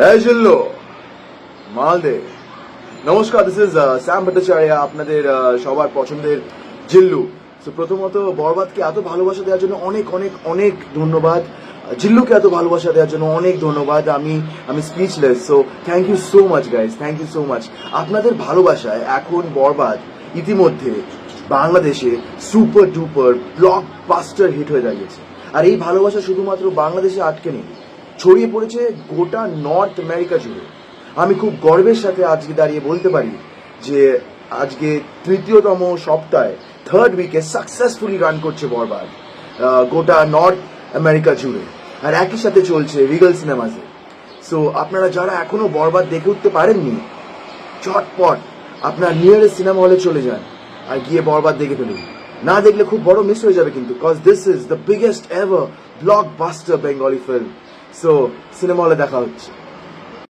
এই জিল্লু মাল দে। নমস্কার, দিস ইজ শ্যাম ভট্টাচার্য, আপনাদের সবার পছন্দের জিল্লু। তো প্রথমত বরবাদকে এত ভালোবাসা দেওয়ার জন্য অনেক অনেক অনেক ধন্যবাদ। জিল্লুকে এত ভালোবাসা দেওয়ার জন্য অনেক ধন্যবাদ। আমি speechless. So thank you so much guys, thank you so much. আপনাদের ভালোবাসায় এখন বরবাদ ইতিমধ্যে বাংলাদেশে সুপার ডুপার ব্লকবাস্টার হিট হয়ে দাঁড়িয়েছে। আর এই ভালোবাসা শুধুমাত্র বাংলাদেশে আটকে নেই, ছড়িয়ে পড়েছে গোটা নর্থ আমেরিকা জুড়ে। আমি খুব গর্বের সাথে আজকে দাঁড়িয়ে বলতে পারি যে আজকে তৃতীয়তম সপ্তাহে থার্ড উইকে সাকসেসফুলি রান করছে বরবাদ গোটা নর্থ আমেরিকা জুড়ে। আর একই সাথে চলছে রিগল সিনেমাসে। সো আপনারা যারা এখনো বরবাদ দেখে উঠতে পারেননি, চটপট আপনার নিয়ারেস্ট সিনেমা হলে চলে যান আর গিয়ে বরবাদ দেখে ফেলুন। না দেখলে খুব বড় মিস হয়ে যাবে কিন্তু, cause this is the biggest ever blockbuster Bengali film. So cinema হলে দেখা হচ্ছে।